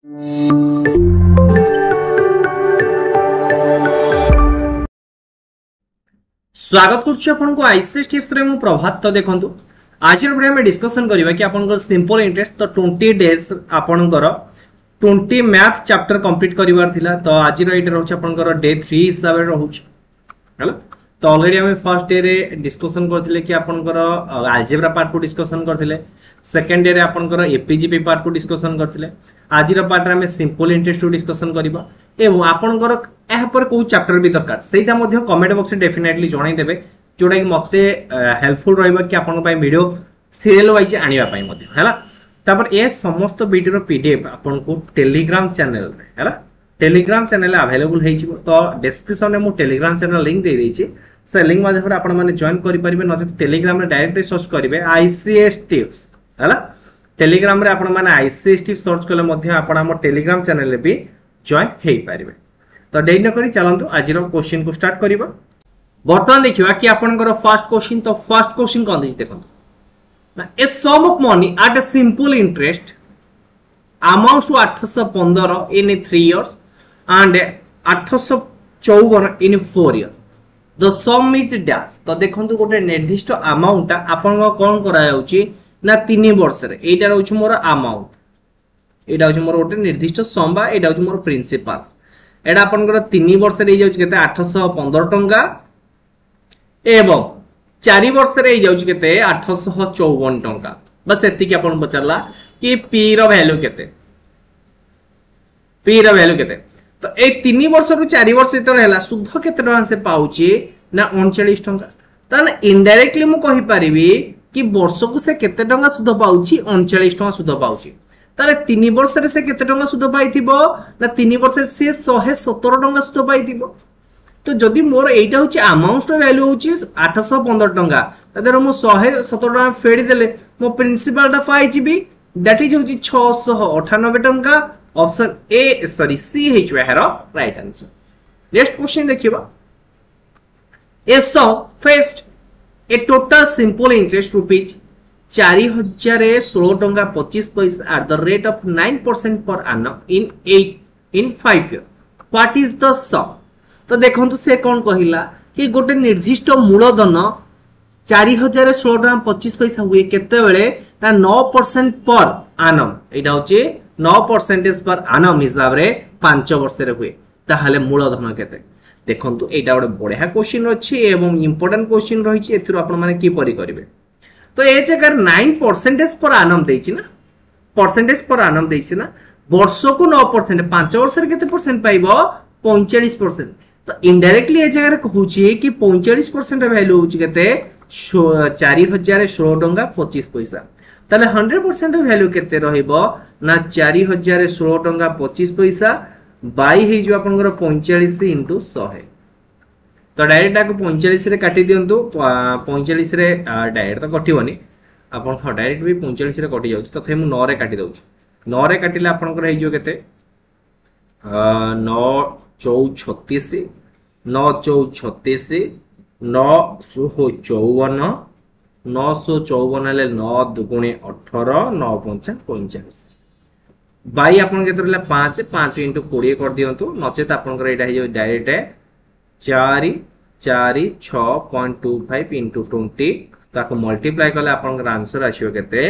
स्वागत करुच्ची आपनको ICS tips रे मु प्रभात। तो देखंतु आज वीडियो में डिस्कशन करबा कि आपनकर सिंपल इंटरेस्ट तो 20 डेज आपनकर 20 मैथ चैप्टर कंप्लीट करिवार थिला। तो आज रो एटा रहउछ आपनकर डे 3 हिसाब रे रहउछ हैला। तो ऑलरेडी हम फर्स्ट डे रे डिस्कशन करथिले कि आपनकर अलजेब्रा पार्ट को डिस्कशन करथिले, सेकंड डे रे आपनकर एपीजीपी पार्ट को डिस्कशन करथिले। आज रो पार्ट रे हम सिंपल इंटरेस्ट को डिस्कशन करबा एवं आपनकर एहा पर को चैप्टर भी दरकार सेटा मध्ये कमेंट बॉक्स रे डेफिनेटली जणाई देबे, जोडा कि मते हेल्पफुल रहबा कि आपन पय वीडियो सीरियल वाइज आनिबा पय मध्ये हैला। तापर ए समस्त वीडियो रो पीडीएफ आपन को टेलीग्राम चैनल रे हैला, टेलीग्राम चैनल अवेलेबल हेइ छिबो। तो डिस्क्रिप्शन में मु टेलीग्राम चैनल लिंक दे देछि, से लिंक माध्यम रे आपन माने जॉइन करि परिबे, न जे टेलीग्राम रे डायरेक्टली सर्च करिवे आईसीएस टिप्स हैला। टेलीग्राम रे आपन माने आईसीएस टिप्स सर्च कले मध्ये आपन हम टेलीग्राम चैनल रे भी जॉइन हेइ परिबे। तो डेट न करी चलंतु आज रो क्वेश्चन को स्टार्ट करिबा। वर्तमान देखिबा कि आपनकर फर्स्ट क्वेश्चन। तो फर्स्ट क्वेश्चन कोन दिस देखंतु ना, a sum of money at a simple interest amounts to 815 in 3 years and 854 in 4 years, the sum is dash. तो देखंतु गोटे निर्दिष्ट अमाउंट आपन कोन करा जाउची ना 3 वर्ष रे, एटा रहउछ मोर अमाउंट, एटा होछ मोर गोटे निर्दिष्ट सम बा एटा होछ मोर प्रिंसिपल। एटा आपनकर 3 वर्ष रे जाउछ केते 815 टंका एवं 4 वर्ष रे जाउछ केते 854 टंका। बस एति कि आपन बचला कि p रो वैल्यू केते, p रो वैल्यू केते। तो ए 3 वर्ष रु 4 वर्ष तो रहला सुध केते टंका से पाउची ना 39 टंका। ताने इनडायरेक्टली मु कहि परिबी कि वर्ष को से केते टंका सुध पाउची, 39 टंका सुध पाउची। तारे 3 वर्ष रे से केते टंका सुध पाइथिबो ना 3 वर्ष रे से 117 टंका सुध पाइथिबो। तो जदि मोर एटा होची अमाउंट रो वैल्यू होची 815 टंका, तदेर मो 117 टंका फेडी देले मो प्रिंसिपल टा पाइजिबी, दैट इज होची 698 टंका। ऑप्शन ए सॉरी सी हेच वेहरो राइट आंसर। नेक्स्ट क्वेश्चन देखिबा। A sum first a total simple interest rupees 4016 टंका 25 पैसा एट द रेट ऑफ 9% पर annum in 5 years, what is the sum. तो देखंतु से कोन कहिला कि गोटे निर्दिष्ट मूलधन 4016 टंका 25 पैसा हुए केते बेले ना 9% पर annum, एटा होची 9% पर annum हिसाब रे 5 वर्ष रे हुए, ताहाले मूलधन केते। देखंतु एटा गोटे बढ़िया क्वेश्चन अछि एवं इंपोर्टेंट क्वेश्चन रही छि, एथिरो आपण माने की परि करिवे। तो ए जगह 9% पर annum देछि ना, परसेंटेज पर annum देछि ना, वर्ष को 9%, 5 वर्ष रे केते परसेंट पाइबो 45%। तो इनडायरेक्टली ए जगह कहूची कि 45% वैल्यू होची केते 4016 टंका 25 पैसा। ताले 100% वैल्यू केते रहिबो ना 4016 टंका 25 पैसा बाई हे जो आपनकर 45 * 100। तो डायरेक्ट आको 45 रे काटी दियंतु, 45 रे डायरेक्ट तो कटिबोनी, आपन डायरेक्ट भी 45 रे कटि जाउछ। तथे मु 9 रे काटी दउछ, 9 रे काटिले आपनकर हे जो केते 9 4 36, 9 4 36, 9 54, 954 हेले 9 दुगुणे 18, 9 5 45 बाई आपन केते रहला 5, 5 * 20 कर दियंतु, नचेत आपनकर एटा हे जो डायरेक्ट 4 4 6.25 * 20 ताको मल्टीप्लाई करले आपनकर आंसर आछियो केते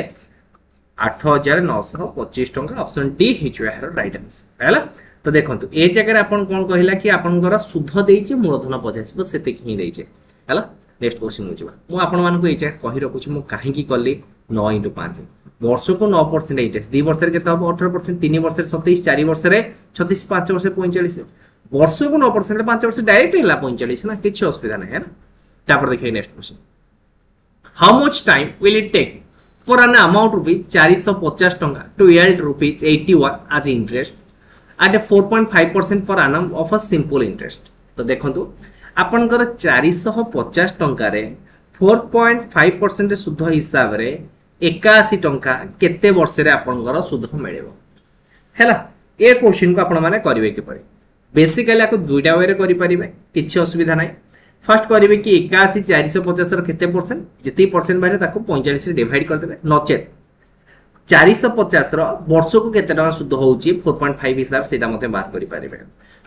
8925 टंका। Option D hitch वेहर right answer हैला। तो देखंतु ए जगह अपन कोन कहिला कि आपनकर सुध देइचे मूलधन 50, बस सेते ही देइचे हैला। नेक्स्ट क्वेश्चन हो जिबा। मु आपन मानको ए जगह कहि रखुछ मु काहे की करली 9 * 5 वर्ष को 9% इंटरेस्ट, 2 वर्ष रे केते हो 18%, 3 वर्ष रे 27, 4 वर्ष रे 36, 5 वर्ष रे 45, वर्ष को 9% 5 वर्ष डायरेक्ट हिला 45 ना, किछ असुविधा नै है ना। तापर देखै next question. How much time will it take for an amount rupees 450 टंका to yield rupees 81 as interest at a 4.5% per annum of a simple interest। तो देखंतु आपनकर 450 टंका रे 4.5% सुध हिसाब रे 81 टंका केते वर्ष रे आपनकर सुध मिलेबो हैला। ए क्वेश्चन को आपण माने करिवे कि परे, बेसिकली आको दुईटा वे रे करि परिबे, किछि असुविधा नै। फर्स्ट करिवे कि 81 450 रो केते परसेंट, जति परसेंट बारे ताको 45 रे डिवाइड कर देबे, नचेत 450 वर्ष को केते टका सुध होउची 4.5 हिसाब सेटा मते बार करि पारिबे।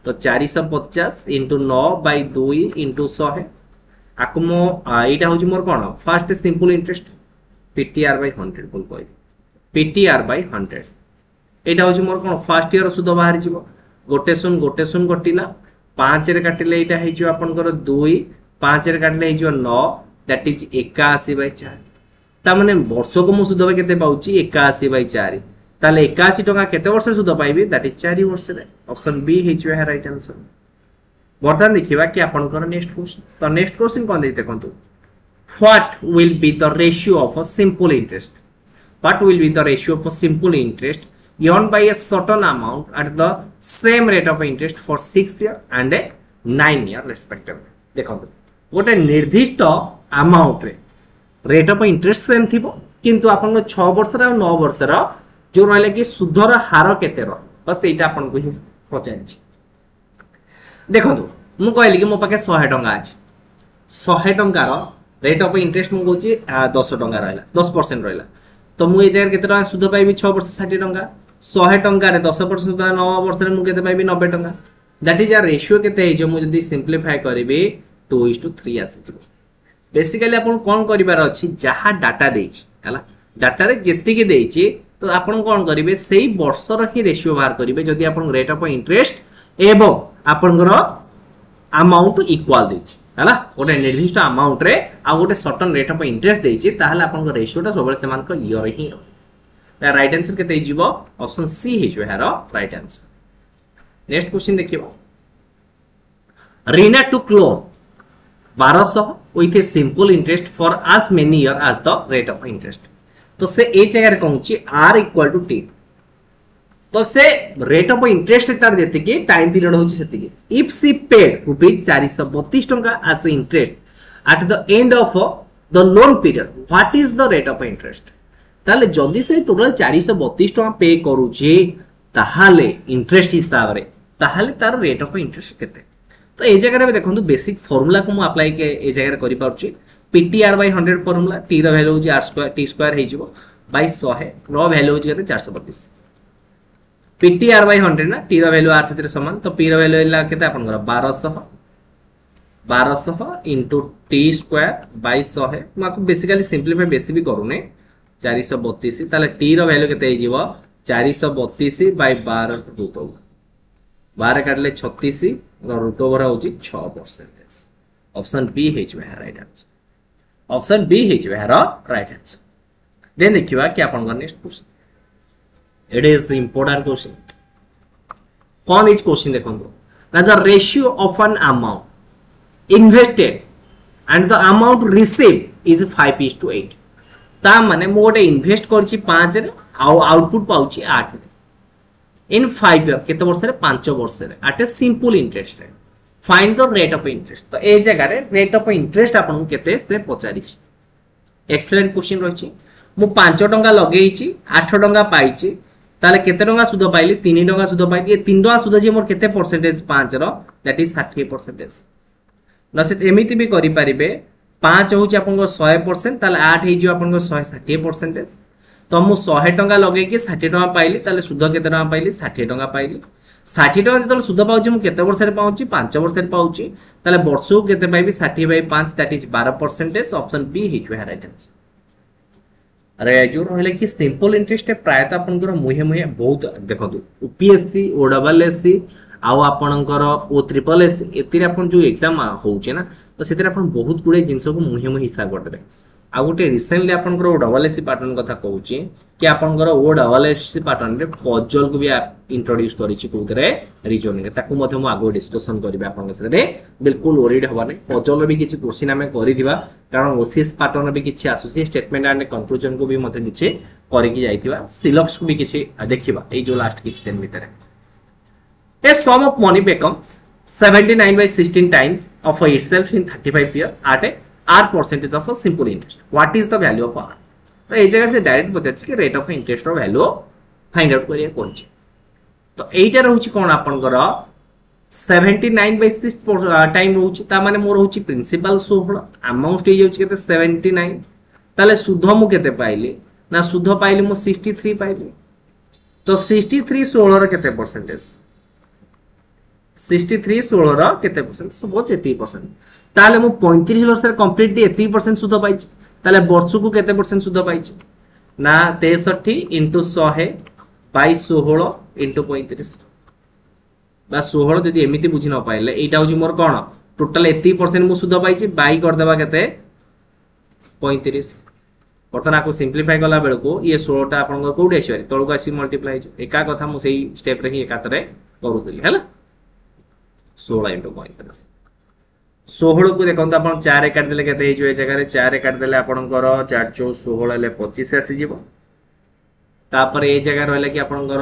तो 450 इंटू 9/2 इंटू 100 आकु मो एटा होउची मोर कोन फर्स्ट सिंपल इंटरेस्ट PTR/100 बोल कोइ PTR/100 एटा होउची मोर कोन फर्स्ट ईयर सुध बाहर जिवो गोटे सुन कटिला 5 रे काटिले एटा हे जो आपनकर 2 5 रे काटिले हे जो 9 दैट इज 81/4 ता माने वर्ष को मु सुध केते पाउची 81/4 ताले 81 टका केते वर्ष सुध पाइबे दैट इज 4 वर्ष रे ऑप्शन बी हे जो है राइट आंसर। वर्तमान देखिबा कि आपनकर नेक्स्ट क्वेश्चन। तो नेक्स्ट क्वेश्चन कोन देते देखंतु what will be the ratio of a simple interest what will be the ratio of a simple interest earned by a certain amount at the same rate of interest for 6 year and a 9 year respectively। देखंतु गोटे निर्दिष्ट amount रे rate of interest same थिबो किंतु आपन 6 वर्ष रा 9 वर्ष रा जो रहले कि सुधर हार केते रो बस एटा आपन को ही पचारि छी। देखंतु मु कहली कि मो पाके 100 टंका अछि 100 टंका रो रेट ऑफ इंटरेस्ट मु कहूची 10 टंका रहला 10% रहला तो मु ए जगह केते टंका सुध पाइबी 6 वर्ष 60 टंका 100 टंका रे 10% सुध 9 वर्ष रे मु केते पाइबी 90 टंका दैट इज आ रेशियो केते हे जो मु जदी सिंपलीफाई करबी 2:3 आसी जबो। बेसिकली आपण कोन करिबार अछि जहा डाटा देछि हला डाटा रे जेति के देछि तो आपण कोन करिवे सेही वर्ष रो ही रेशियो बाहर करिवे जदी आपण रेट ऑफ इंटरेस्ट एवं आपनकर अमाउंट इक्वल देछि हला गोटे निर्दिष्ट अमाउंट रे आ गोटे सर्टेन रेट ऑफ इंटरेस्ट देछि ताहले आपन रेशियो टा सबले समान को ईयर ही राइट आंसर केते जिवो ऑप्शन सी हे जो हेरो राइट आंसर। नेक्स्ट क्वेश्चन देखिबो Reena to loan 1200 with a simple interest for as many year as the rate of interest। तो से ए जगह रे कहूची r इक्वल टू t तो से रेट ऑफ इंटरेस्ट तार देते कि टाइम पीरियड होची सेति कि इफ सी पेड रुपीस 432 टंका as interest at the end of the loan period what is the rate of interest ताले जदी से टोटल 432 टंका पे करूची ताहाले इंटरेस्ट हिसाब रे ताहाले तार रेट ऑफ इंटरेस्ट केते। तो ए जगह रे देखंतु बेसिक फार्मूला को मु अप्लाई के ए जगह रे करि पाउची PTR/100 फार्मूला t रो वैल्यू होची r² t² हे जिवो बाय 100 रो वैल्यू होची केते 432 PTR/100 ना t रो वैल्यू r से समान तो p रो वैल्यू इला केते आपन 1200 इनटू t² बाय 100 माको बेसिकली सिंपलीफाई बेसी भी करूने 432 ताले t रो वैल्यू केते जिवो 432 बाय 12 रूट ओवर 12 काटले 36 रूट ओवर होची 6%। ऑप्शन बी हे जो है राइट आंसर ऑप्शन बी हे जो है राइट आंसर। देन देखिबा कि आपन next question It is important question। कौन इज क्वेश्चन देखंतो ना the ratio of an amount invested and the amount received is 5:8 ता माने मो गोटे इन्वेस्ट करछि 5 रे आउटपुट पाउछि 8 रे इन 5 ईयर केते वर्ष रे 5 वर्ष रे एट ए सिंपल इंटरेस्ट रे find the rate of interest. तो ए जगह रे रेट ऑफ इंटरेस्ट आपन केते से पचारि छी एक्सीलेंट क्वेश्चन रहिछि मु 5 टंका लगेइछि 8 टंका पाइछि ताले केते टंका सुध पाइली 3 टंका सुध पाइली ए 3 टंका सुध जे मोर केते परसेंटेज 5 रो दैट इज 60% नथित एमिति भी करि परिबे 5 होची आपन को 100% ताले 8 हे जो आपन को 160% तो मु 100 टंका लगे कि 60 टंका पाइली ताले सुध केते टंका पाइली 60 टंका पाइली 60 टंका जतल सुध पाउची मु केते वर्ष रे पाउची 5 वर्ष रे पाउची ताले वर्ष को केते पाइबी 60/5 दैट इज 12%। ऑप्शन बी हे जो है राइट आंसर। अरे जो रहले कि सिंपल इंटरेस्ट प्रायतः आपनकर मुहे मुहे बहुत देखंतु यूपीएससी ओडब्ल्यूएससी आउ आपनकर ओ ट्रिपल एस एतिरे आपन जो एग्जाम होउचे ना तो सेतिरे आपन बहुत गुडे जिंस को मुहे मुहे हिसाब करदे आ गोटे रिसेंटली आपनकर ओडब्ल्यूएससी पैटर्न कथा कहूची कि आपनकर ओडब्ल्यूएससी पैटर्न रे पजल को भी इंट्रोड्यूस करिछि कोतरे रीजनिंग ताकू मधे मु आगो डिस्कशन करबे आपन सेरे बिल्कुल ओरिड हबाने पजल भी किछि क्वेश्चन हमें करि दिबा कारण ओसीएस पैटर्न भी किछि एसोसिएट स्टेटमेंट एंड कंक्लूजन को भी मधे नीचे करिकि जाइतिबा सिलेक्स को भी किछि देखिबा ए जो लास्ट किछि दिन भीतर a sum of money becomes 79/16 times of itself in 35 years at a r percentage of a simple interest what is the value of r। तो ए जगह से डायरेक्ट पचाछि कि रेट ऑफ इंटरेस्ट रो वैल्यू फाइंड आउट करिया कोनछि तो एटा रहउछि कोन आपनकर 79/6 टाइम रहउछि ता माने मोर रहउछि प्रिंसिपल 16 अमाउंट हे जाउछि केते 79 ताले सुध मु केते पाइली ना सुध पाइली मु 63 पाइली तो 63 16 केते परसेंटेज 63 16 केते परसेंट सपोज 80% ताले मु 35 वर्ष रे कंप्लीटली 80% सुध पाइछि ताले वर्ष को केते परसेंट सुध पाइछि ना 63 * 100 बाय 16 * 35 बा 16 जदि एमिति बुझि न पाइले एटा होछि मोर कोन टोटल 80% मु सुध पाइछि बाय कर देबा केते 35 बर्तन आपको सिंप्लीफाई कला बेल को ये 16 टा आपन कोउडी आसी तळको आसी मल्टीप्लाई एका कथा मु सेही स्टेप रे ही एकातरे करूतली हैला 16 * 35 16 को देखो आप 4 काट देले केते हे जो ए जगह रे 4 काट देले आपनकर 4 4 16 ले 25 आसी जीवो तापर ए जगह रहले कि आपनकर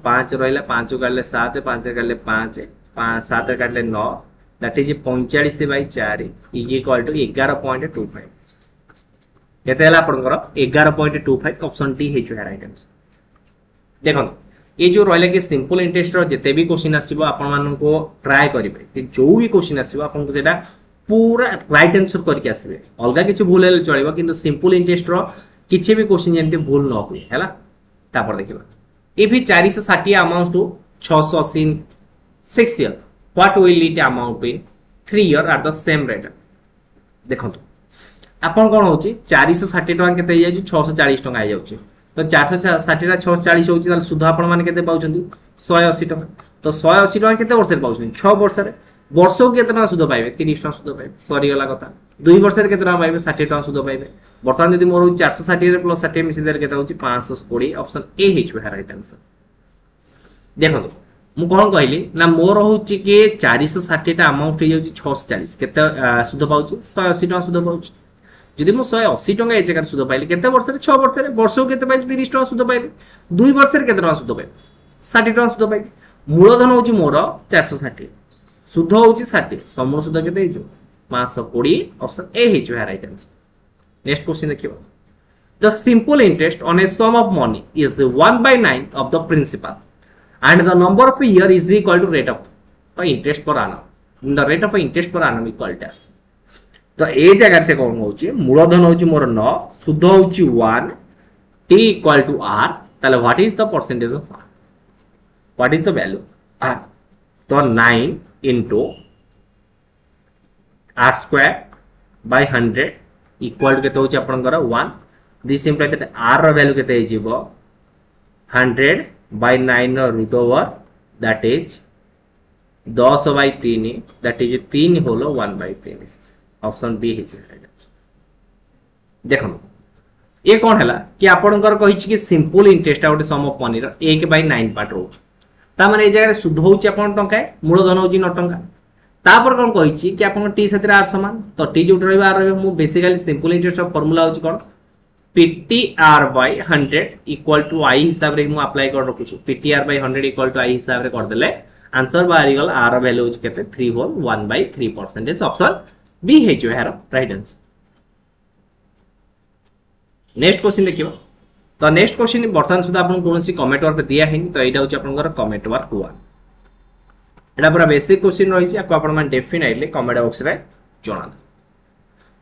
5 रहले 5 काटले 7 5 काटले 5 7 काटले 9 दैट इज 45/4 इक्वल टू 11.25 केते हला आपनकर 11.25 ऑप्शन डी हे जो राइट आंसर देखो ये जो रहले कि सिंपल इंटरेस्ट रो जते भी क्वेश्चन आसीबो आपन मानन को ट्राई करिवे कि जो भी क्वेश्चन आसीबो आपन को सेटा पूरा राइट आंसर करके आसीबे अलगा किछ भूल हेले चलिबो किंतु सिंपल इंटरेस्ट रो किछि भी क्वेश्चन जेंते भूल न होई हैला तापर देखिबा if 460 amount to 680 6 year what will it amount in 3 year at the same rate देखंतु आपन कोन होची 460 टका केते जाय 640 टका आ जाउची तो 460 रा 640 होची ताल सुध आपण माने केते पाउचंदी 180 टका तो 180 टका केते वर्ष रे पाउचंदी 6 वर्ष रे वर्ष को केते टका सुध पाइबे 30 टका सुध पाइबे सॉरी गला कथा 2 वर्ष रे केते टका पाइबे 60 टका सुध पाइबे वर्तमान यदि मोर 460 रे प्लस 60 मिसी देर केते होची 520 ऑप्शन ए हिच है राइट आंसर देखो मु कोन कहली ना मोर होची के 460 टा अमाउंट हे जाउची 640 केते सुध पाउची 180 टका सुध पाउची जदि मु 180 टका ए जगह सुध पाइली केते वर्ष रे 6 वर्ष रे वर्ष को केते पाइली 30 टका सुध पाइली 2 वर्ष रे केते टका सुध पाइली 60 टका सुध पाइली मूलधन होची मोर 460 सुध होची 60 समूह सुध केते हेजो 520 ऑप्शन ए हेजो है राइट आंसर नेक्स्ट क्वेश्चन देखिबा the simple interest on a sum of money is 1/9 of the principal and the number of year is equal to rate of interest per annum the rate of interest per annum equal to तो ए जगह से कौन होची मूलधन होची मोर 9 सुध होची 1 t इक्वल टू r ताले what is the percentage of r what is the value r तो 9 into r square by 100 equal to केते होची आपनकर 1 दिस इंप्लाई दैट r रो वैल्यू केते हे जीवो 100 by 9 रो root over that is 10/3 that is 3 होलो 1/3 ऑप्शन बी है राइट आंसर देखो ये कौन हैला कि आपनकर कहिछि कि simple interest out sum of money रो 1/9 पार्ट रोज ता माने ए जगह सुध होछि आपन टंका मूलधन होछि 9 टंका तापर कोन कहिछि कि आपन टी सतिर आर समान तो टी जो रहबा आर रहबा मु basically simple interest of formula होछि कोन ptr by 100 equal to i हिसाब रे मु अप्लाई कर रखु छु ptr by 100 equal to i हिसाब रे कर देले आंसर बाहरी गल r वैल्यू होछि केते 3 होल 1/3% ऑप्शन बी है जो है राइट आंसर नेक्स्ट क्वेश्चन देखिबा तो नेक्स्ट क्वेश्चन वर्तमान सुधा आपन कोनसी कमेंट वर्क दिया है तो एटा होछि आपनकर कमेंट वर्क 1 एटा पूरा बेसिक क्वेश्चन रही छै आपन मान डेफिनेटली कमेंट बॉक्स रे जणा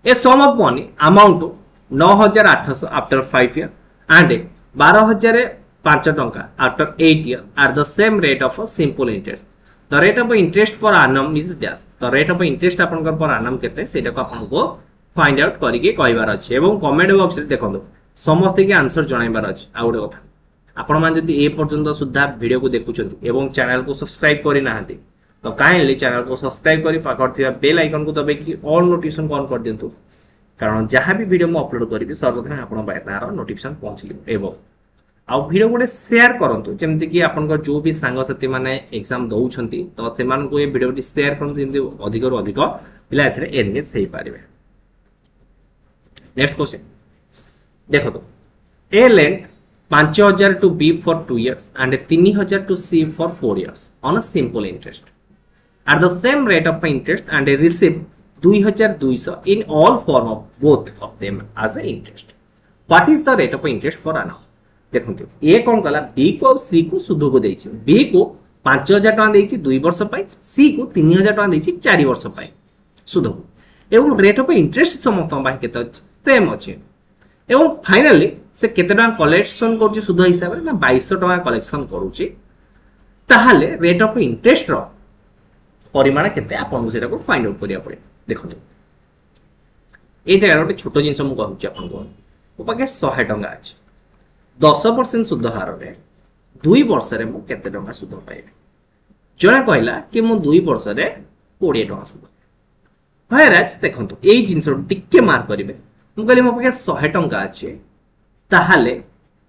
a sum of money amount 9800 after 5 year and 12005 टंका after 8 year are the same rate of simple interest the rate of interest per annum is dash the rate of interest आपनकर per annum केते सेटा को आपन को find out करिके कहबार अछि एवं कमेंट बॉक्स रे देखंदो समस्त के आंसर जणाइबार अछि आ गोटे कथा आपण मान जदि ए पर्यंत सुद्धा वीडियो को देखुचंती एवं चैनल को सब्सक्राइब करि नाहंती तो काइंडली चैनल को सब्सक्राइब करि पाकरथिया बेल आइकन को दबे कि ऑल नोटिफिकेशन ऑन कर दियंतु कारण जहां भी वीडियो मु अपलोड करिवि सर्वप्रथम आपण बायतार नोटिफिकेशन पहुंचली एवं आ वीडियो गोटे शेयर करंतु जेमति कि आपन जो भी सांग साथी माने एग्जाम दउछंती तो सेमान को ए वीडियो टी शेयर करंतु जेमति अधिक रु अधिक पिला एथरे एंगेज हेई पारिबे नेक्स्ट क्वेश्चन देखो तो A lend 5000 to B for 2 years and 3000 to C for 4 years on a simple interest at the same rate of interest and receive 2200 in all form of both of them as a interest what is the rate of interest for annum देखंतु ए कोन कला B को सी को सुध को देछि B को 5000 टका देछि 2 वर्ष पय सी को 3000 टका देछि 4 वर्ष पय सुध एवं रेट ऑफ इंटरेस्ट समस्त बाहि केते सेम अछि एवं फाइनली से केते टका कलेक्शन करूची सुध हिसाब रे ना 2200 टका कलेक्शन करूची ताहाले रेट ऑफ इंटरेस्ट रो परिमाण केते आपन सेटा को फाइंड आउट करिया पड़े देखो ए जगह गोटे छोट जिनस मु कहूची आपन को ओ पाके 100 टका अछि 10% सुध हार रे 2 वर्ष रे मु केते टका सुध पाइबे जणा कहला कि मु 2 वर्ष रे 20 टका सुध व्हेयरएज देखंतु ए जिनस टिके मार्क करिवे मु कहली मो पाके 100 टका अछि ताहाले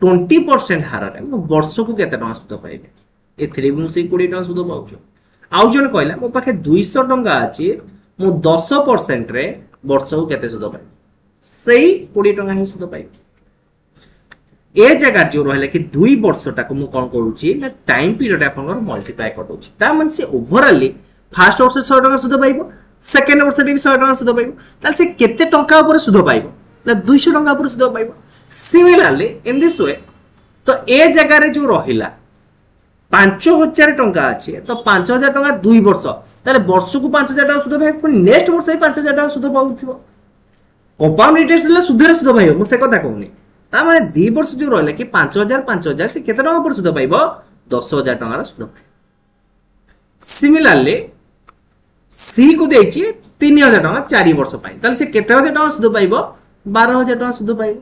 20% हार रे मु वर्ष को केते टका सुध पाइबे एथरे मु से 20 टका सुध पाउछु आउ जण कहला मो पाके 200 टका अछि मु 10% रे वर्ष को केते सुध पाइबे सेही 20 टका ही सुध पाइबे ए जगह जो रहले कि 2 वर्षटा को मु कोन करूची ना टाइम पीरियड आपनकर मल्टीप्लाई करदउची ता मन से ओवरऑली फर्स्ट वर्ष 100 टका सुध पाइबो सेकंड वर्ष भी 100 टका सुध पाइबो ताल से केते टका ऊपर सुध पाइबो ना 200 टका ऊपर सुध पाइबो सिमिलरली इन दिस वे तो ए जगह रे जो रहिला 5000 टका अछि तो 5000 टका 2 वर्ष ताले वर्ष को 5000 टका सुध पाइबो नेक्स्ट वर्ष 5000 टका सुध पाउथिबो कंपाउंड इंटरेस्ट ले सुधरे सुध पाइबो मु से कथा कहउनी ता माने 2 वर्ष जो रहले कि 5000 से केते टका ऊपर सुध पाइबो 10000 टका सुध पाइबो सिमिलरली सी को देछि 3000 टका 4 वर्ष पाइ ताले से केते हजार टका सुध पाइबो 12000 टका सुध पाइबो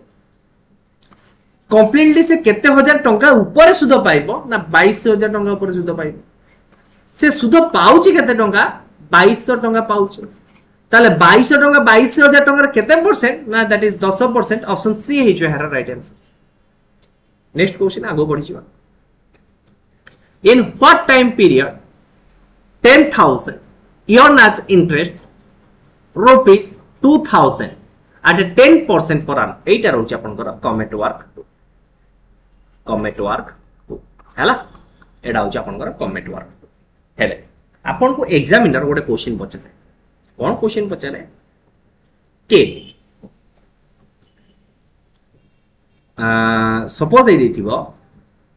कंप्लीटली से केते हजार टका ऊपर सुध पाइबो ना 22000 टका ऊपर सुध पाइबो से सुध पाउची केते टका 2200 टका पाउची ताले 2200 टका 22000 टका केते परसेंट ना दैट इज 10% ऑप्शन सी हे जो है राइट आंसर नेक्स्ट क्वेश्चन आगो बढ़ी छिबा in what time period 10000 earned as interest rupees 2000 at 10% per annum एटा रहउची आपनकर कमेंट वर्क हैला एडा होची आपनकर कमेंट वर्क हेले आपन को एग्जामिनर गोटे क्वेश्चन पछले कोन क्वेश्चन पछले के सपोज ए देथिबो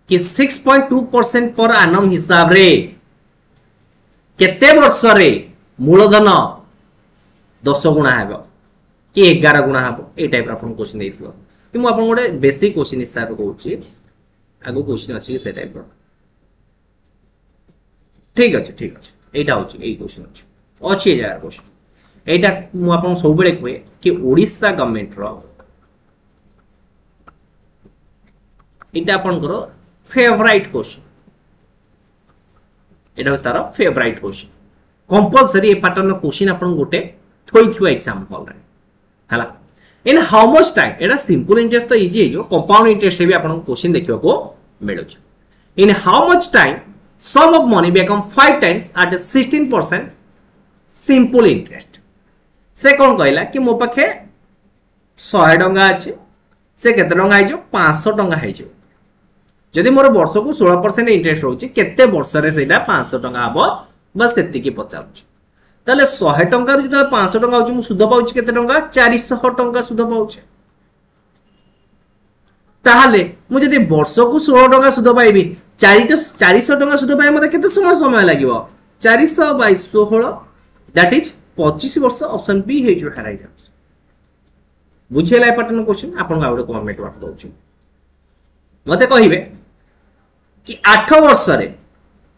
कि 6.2% पर annum हिसाब रे केते वर्ष रे मूलधन 10 गुणा हेबो कि 11 गुणा हेबो ए टाइप आपन क्वेश्चन देथिबो कि मु आपन गोटे बेसिक क्वेश्चन हिसाब कहउची आगो क्वेश्चन अछि से टाइप ठीक अछि एटा होची ए क्वेश्चन अछि ए जगह क्वेश्चन एटा मु आपन सब बेले कहे कि ओडिसा गवर्नमेंट रो एटा आपन करो फेवरेट क्वेश्चन एटा तार फेवरेट क्वेश्चन कंपलसरी ए पैटर्न क्वेश्चन आपन गोटे थोइथिबो एग्जाम हॉल रे हला in how much time Etah simple interest तो इजी है कंपाउंड इंटरेस्ट भी आपन क्वेश्चन देखिबो को मिलु in how much time sum of money become 5 times at 16% simple interest से कौन कहला कि मो पाखे 100 टंका अछि से केते टंका आइजो 500 टंका आइजो जदि मोर वर्ष को 16% इंटरेस्ट होची केते वर्ष रे सेटा 500 टंका हबो बस सेति की पचाउछ ताले 100 टंका रो जदि 500 टंका होची मु सुध पाउची केते टंका 400 टंका सुध पाउची ताहाले मु जदि वर्ष को 16 टंका सुध पाइबी 400 टंका सुध पाए मते केते समय लागिवो 400 बाय 16 दैट इज 25 वर्ष ऑप्शन बी हे जो राइट आंसर बुझेला पैटर्न क्वेश्चन आपन गाउडे कमेंट वर्क दोछि मते कहिबे कि 8 वर्ष रे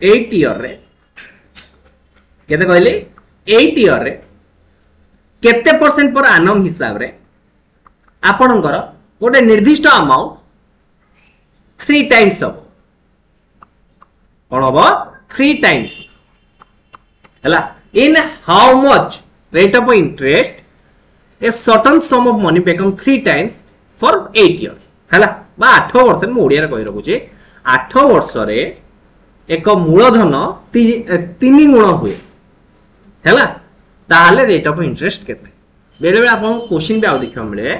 8 ईयर रे केते कहले 8 ईयर रे केते परसेंट पर annum हिसाब रे आपनकर गोटे निर्दिष्ट अमाउंट 3 टाइम्स हो कौन हम 3 टाइम्स हला in how much rate of interest a certain some of money become 3 times for 8 years हला बा 8 वर्ष मु ओडिया रे कहि रखुची 8 वर्ष रे एक मूलधन 3 गुण हुए हला ताले रेट ऑफ इंटरेस्ट केते बेले बेले आपन क्वेश्चन भी आ देखियो मिले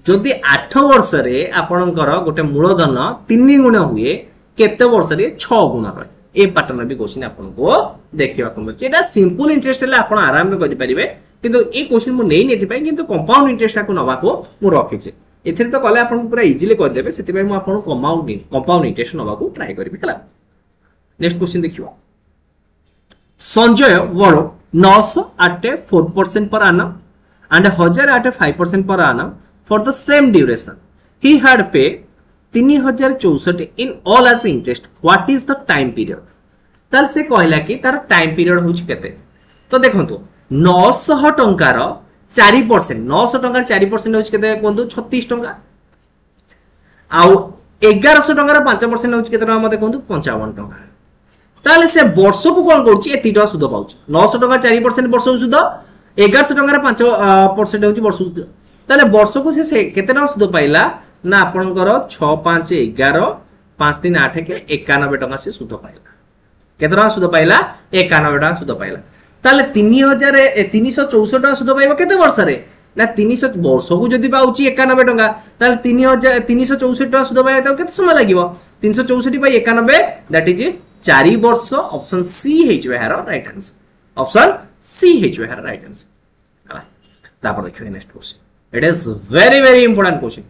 जदि 8 वर्ष रे आपनकर गोटे मूलधन 3 गुण हुए केते वर्ष रे 6 गुण रहे ए पैटर्न भी क्वेश्चन आपन को देखिबा को मिलचे एटा सिंपल इंटरेस्ट ले आपन आराम में करि परिबे किंतु ए क्वेश्चन मु नै नेति पय किंतु कंपाउंड इंटरेस्ट को नबा को मु रखिचे एथिरे तो कले आपन पूरा इजीली कर देबे सेति पय मु आपन कंपाउंड इंटरेस्ट नबा को ट्राई करबी हला नेक्स्ट क्वेश्चन देखिबा Sanjay वड़ो 900 at 4% per annum and 1000 at 5% per annum for the same duration he had pay 3064 in all as interest. What is the time period? ताल से कहला कि तार टाइम पीरियड होच केते तो देखंतु 900 टंकार 4% 900 टंकार 4% होच केते कोंतु 36 टंका आउ 1100 टंकार 5% होच केते मते कोंतु 55 टंका ताले से वर्ष को कोन करछि एति टका सुद पाउछ 900 टंकार 4% वर्ष सुद 1100 टंकार 5% होच वर्ष सुद ताले वर्ष को से केते टका सुद पाइला ना आपनकर 6 5 11 5 3 8 के 91 टका से सुद पाइला केते टका सुद पाइला 91 टका सुद पाइला ताले 3364 टका सुद पाइबा केते वर्ष रे ना 300 वर्ष को जदी पाउची 91 टका ताले 3364 टका सुद पाइबा तो केते समय लागिवो 364 बाय 91 दैट इज 4 वर्ष option she has वेहर right answer option she has वेहर right answer हला तापर देखियो next question it is very important question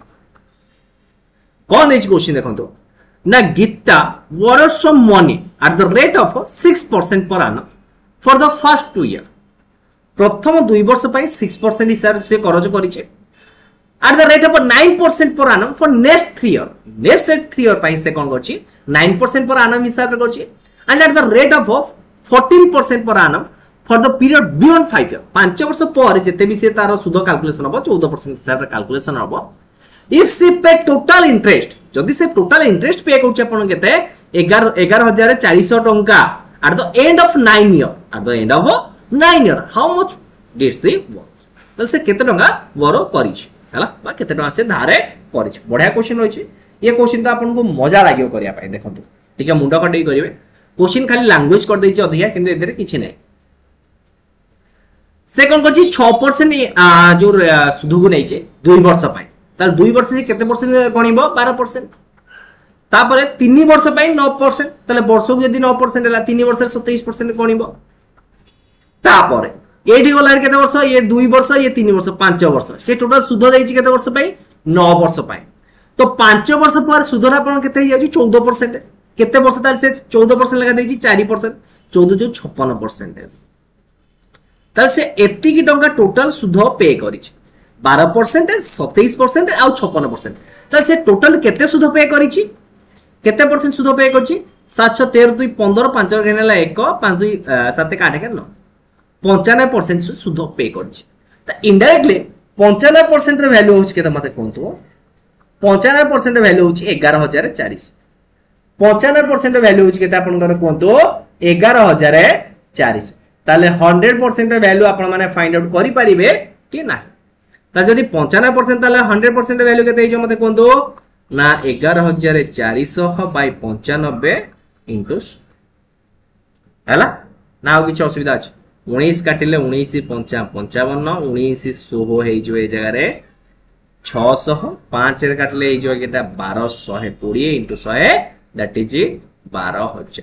कौन है क्वेश्चन देखो ना Gita borrowed some money at the rate of 6% per annum for the first 2 years. प्रथम 2 वर्ष पाई 6% हिसाब से खर्च करिचे at the rate of 9% per annum for next 3 years. next 3 years पाई से कोन करछि 9% per annum हिसाब रे करछि and at the rate of 14% per annum for the period beyond 5 years. 5 वर्ष पर जेते भी से तार सुद कैलकुलेशन हो 14% हिसाब रे कैलकुलेशन हो if she pay total interest जदि से टोटल इंटरेस्ट पे करछ अपन केते 11400 टंका at the end of 9 year how much did she borrow तो से केते टंका बोरो करिछ हला बा केते टंका से धारे करिछ बढ़िया क्वेश्चन होइछ ये क्वेश्चन तो आपन को मजा लागियो करिया पाए देखंतु ठीक है मुंडा कटई करिवे क्वेश्चन खाली लैंग्वेज कर दैछ अधिया किंतु एदरे किछि नै से कोन करछि 6% जो सुधु को नैचे 2 वर्ष पाए ताल 2 वर्ष से केते परसेंट गणिबो 12% तापरे 3 वर्ष पई 9% ताले वर्ष को यदि 9% हला 3 वर्ष 27% गणिबो तापरे एठी गलार केते वर्ष ये 2 वर्ष ये 3 वर्ष 5 वर्ष से टोटल सुध देइछि केते वर्ष पई 9 वर्ष पई तो 5 वर्ष पर सुधरा पण केते हियाजि 14% केते वर्ष ताल से 14% लगा देइछि 4% 14 जो 56% ताल से एति की टंका टोटल सुध पे करिछि 12% 27% आ 56% ताल से टोटल केते सुध पे करिछि केते परसेंट सुध पे करछि 7 6 13 2 15 5 गेनेला 1 5 2 7 8 के 9 95% सुध पे करछि त इनडायरेक्टली 95% रे वैल्यू होछि केते मते कोंतो 95% वैल्यू होछि 11400 95% वैल्यू होछि केते आपन कर कोंतो 11400 ताले 100% वैल्यू आपन माने फाइंड आउट करि परिबे कि ना ता जदि 95% ताले 100% वैल्यू केते हिजो मते कोंतो ना 11400 बाय 95 इनटू हैला ना किछ असुविधा अछि 19 काटिले 19 5 55 19 16 हे जो ए जगह रे 600 5 रे काटिले हे जो एटा 1220 into 100 that is 12000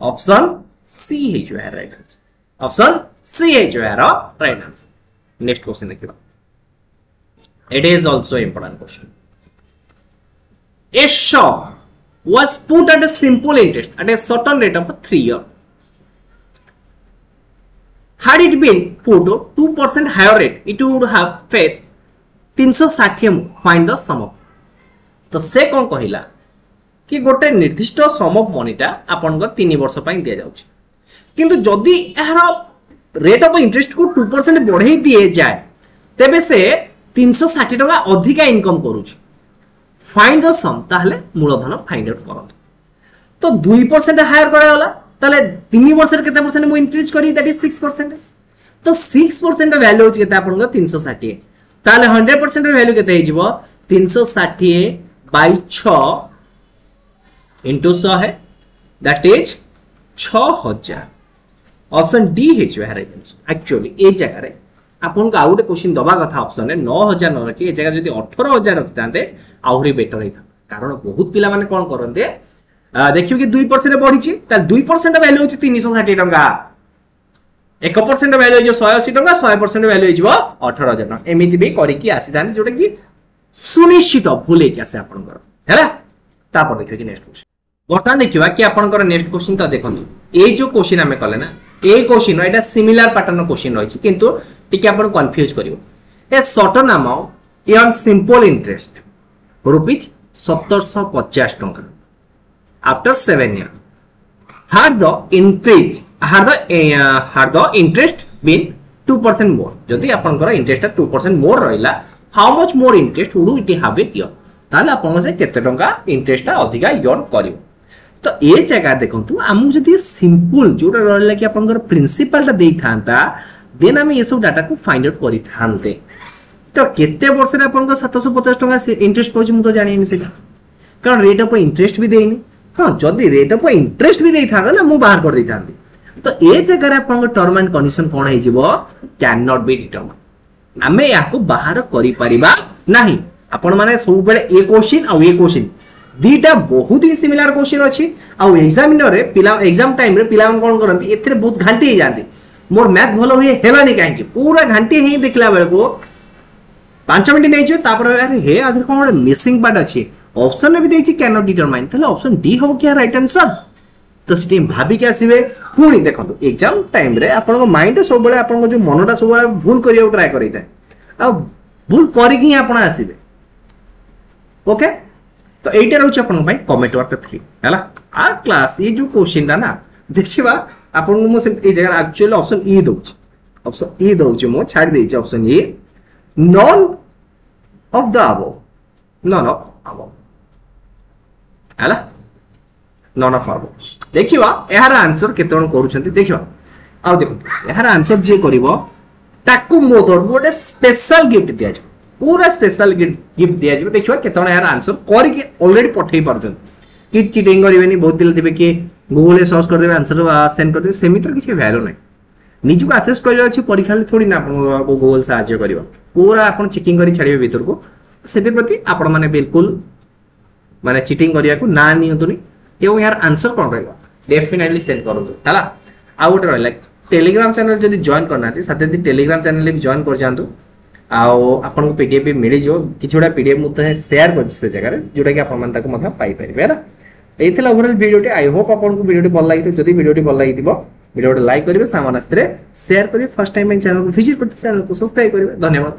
option C हे जो है राइट आंसर ऑप्शन सी हे जो है राइट आंसर नेक्स्ट क्वेश्चन देखिबा it is also important question A shop was put at a simple interest at a certain rate of 3 years. Had it been put 2% higher rate, it would have faced 360 more. Find the sum of. तो से कौन कहिला कि गोटे निर्दिष्ट सम of मनीटा आपनकर 3 वर्ष पई दिया जाउछ किंतु जदी एहर रेट ऑफ इंटरेस्ट को 2% बढ़ाई दिए जाए तेबे से 360 टका अधिका इनकम करूछ फाइंड द सम ताहले मूलधन फाइंड आउट करत तो 2% हायर करा होला ताले 3 वर्ष रे केते परसेंट मु इंक्रीज करी दैट इज 6% तो 6% वैल्यू होच केते आपन 360 ताले 100% रे वैल्यू केते हिजबो 360 बाय 6 इनटू 100 है that is 6000 option D his है एक्चुअली ए जगह रे आपन का आउट क्वेश्चन दबा कथा ऑप्शन है 9000 न रखी ए जगह जदी 18000 रखतांते आउरी बेटर हेता कारण बहुत पिला माने कोन करनते देखियो कि 2% बढ़ी छि त 2% वैल्यू होछि 360 टंका 1% वैल्यू जो 180 टंका 100% वैल्यू हिजबो 18000 टंका एमिति भी करी कि आसी दान जोटा कि सुनिश्चित भूले कि आसे आपन कर हैला तापर देखियो कि नेक्स्ट क्वेश्चन वर्तमान देखिबा कि आपन कर नेक्स्ट क्वेश्चन त देखंतु ए जो क्वेश्चन हमें कले ना ए क्वेश्चन एटा सिमिलर पैटर्न क्वेश्चन रही किंतु टिके आपन कंफ्यूज करिवो a certain amount on simple interest rupees 1750 टंका after 7 years had the interest been 2% more जदि आपनकर इंटरेस्ट 2% मोर रहिला how much more interest would it have it year ताले आपन से केते टंका इंटरेस्ट अधिका अर्न करियो तो ए जगह देखंतु हमु जदि सिंपल जोटा रहला कि आपनकर प्रिंसिपल ता देई थांता देन हम ये सब डाटा को फाइंड आउट करि थांते तो केते वर्ष रे आपनकर 750 टंका इंटरेस्ट पहुंची मु तो जानिनी सेटा कारण रेट ऑफ इंटरेस्ट भी देइनी हां जदि रेट ऑफ इंटरेस्ट भी देई थांता ना मु बाहर कर देई थांती तो ए जगह रे आपनकर टर्म एंड कंडीशन कोन हे जिवो कैन नॉट बी डिटरमाइन हमें याको बाहर करि परिबा नाही आपण माने सब बेले ए क्वेश्चन आ ए क्वेश्चन दीटा बहुत ही सिमिलर क्वेश्चन अछि आ एग्जामिनर रे पिला एग्जाम टाइम रे पिला कोन करंती एथरे बहुत घंटी हे जांती मोर मैथ भलो होय हेलानी काहे पूरा घंटी हे देखला बेले को 5 मिनिट नै छै तापर अरे हे आदर कोन मिसिंग पार्ट अछि ऑप्शन में भी देछि कैन नॉट डिटरमाइन तले ऑप्शन डी हो क्या राइट आंसर तो सिटी भाबी के आसीबे पुणी देखंतु एग्जाम टाइम रे आपन माइंड सब बेले आपन जो मनटा सब बेले भूल करियो ट्राई करिता आ भूल करि कि आपन आसीबे ओके तो एटा रहउछ आपन भाई कमेंट वर्क 3 हैला आर क्लास ये जो क्वेश्चन दा ना देखिबा आपन मो से ए जगह एक्चुअली ऑप्शन ई दउछ मो छाड़ देछि option A none of the above none of above हैला नॉन ऑफ अबव देखिबा एहार आंसर केतन करूछंती देखिबा आ देखो एहार आंसर जे करिवो ताकू मोदर गोटे स्पेशल गिफ्ट दिया जाय पूरा स्पेशल गिफ्ट दिया जाय देखिबा केतन एहार आंसर करि के ऑलरेडी पठेई पारछन कि चीटिंग करिवेनी बहुत दिल दिबे कि गूगल रे सर्च कर देबे आंसर सेंड कर देबे सेमितर किछ वैल्यू नै निजु को असेस करियो अछि परीक्षा ले थोड़ी ना आपन को गूगल सहायता करिवो पूरा आपन चेकिंग करि छाडिबे भीतर को सेते प्रति आपन माने बिल्कुल माने चीटिंग करिया को ना नियंतुनी एवं यार आंसर कोन रहइबा डेफिनेटली सेंड करंतु हला आ उठ रहला टेलीग्राम चैनल जदी जॉइन करना थी साथे दी टेलीग्राम चैनल भी जॉइन कर जानतु आउ आपन को पीडीएफ भी मिली जो किछोडा पीडीएफ मुते शेयर कर से जगह रे जोटा कि आपन मन ताको मथा पाई परिबे ना एथिला ओवरऑल वीडियोटी आई होप आपन को वीडियोटी भल लागि जदी वीडियोटी भल लागि दिबो वीडियोटी लाइक करिवे सामानस्त्रे शेयर करिवे फर्स्ट टाइम इन चैनल को विजिट करते चैनल को सब्सक्राइब करिवे धन्यवाद।